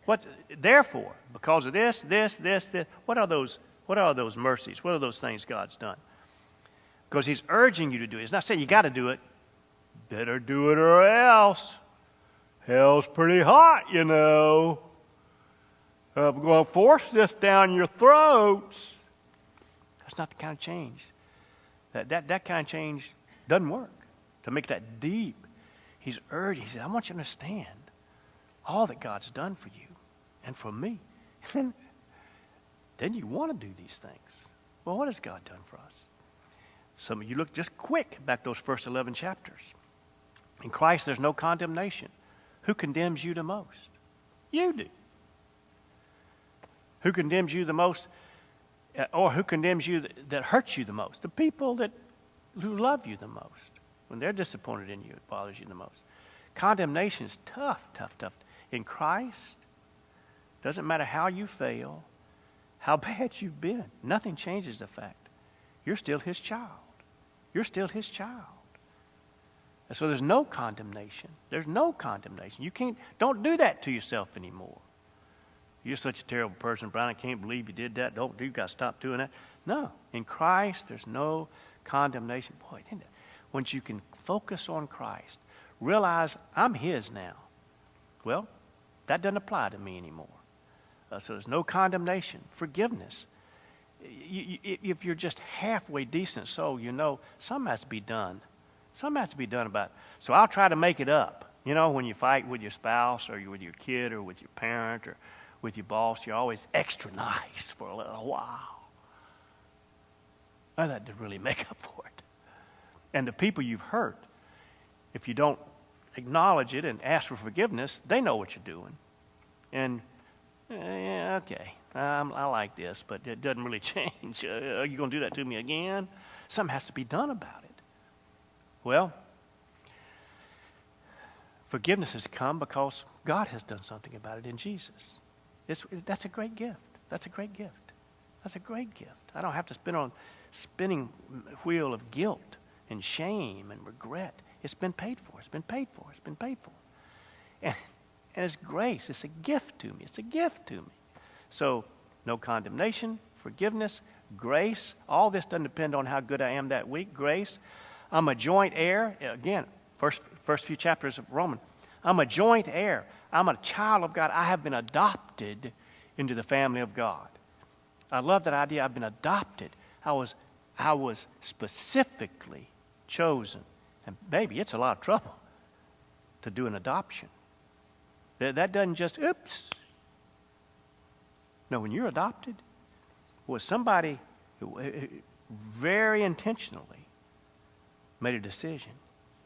What? Therefore, because of this. What are those mercies? What are those things God's done? Because He's urging you to do it. He's not saying you got to do it. Better do it or else. Hell's pretty hot, you know. I'm going to force this down your throats. That's not the kind of change. That kind of change doesn't work. To make that deep, He's urging. He said, I want you to understand all that God's done for you and for me. And then you want to do these things. Well, what has God done for us? Some of you look just quick back those first 11 chapters. In Christ, there's no condemnation. Who condemns you the most? You do. Who condemns you the most, or who condemns you that hurts you the most? The people who love you the most. When they're disappointed in you, it bothers you the most. Condemnation is tough. In Christ, doesn't matter how you fail, how bad you've been. Nothing changes the fact you're still His child. You're still His child. And so there's no condemnation. There's no condemnation. Don't do that to yourself anymore. You're such a terrible person, Brian. I can't believe you did that. You've got to stop doing that. No. In Christ, there's no condemnation. Boy, isn't it? Once you can focus on Christ, realize I'm His now. Well, that doesn't apply to me anymore. So there's no condemnation. Forgiveness. If you're just halfway decent soul, you know something has to be done. Something has to be done about it. So I'll try to make it up. You know, when you fight with your spouse or with your kid or with your parent or with your boss, you're always extra nice for a little while. Well, that did really make up for it. And the people you've hurt, if you don't acknowledge it and ask for forgiveness, they know what you're doing. And, yeah, okay, I like this, but it doesn't really change. Are you going to do that to me again? Something has to be done about it. Well, forgiveness has come because God has done something about it in Jesus. That's a great gift. That's a great gift. That's a great gift. I don't have to spin on spinning wheel of guilt and shame and regret. It's been paid for. It's been paid for. It's been paid for. And it's grace. It's a gift to me. It's a gift to me. So no condemnation, forgiveness, grace. All this doesn't depend on how good I am that week. Grace. I'm a joint heir. Again, first few chapters of Romans. I'm a joint heir. I'm a child of God. I have been adopted into the family of God. I love that idea. I've been adopted. I was specifically chosen. And baby, it's a lot of trouble to do an adoption. That doesn't just, oops. No, when you're adopted, was somebody who very intentionally made a decision.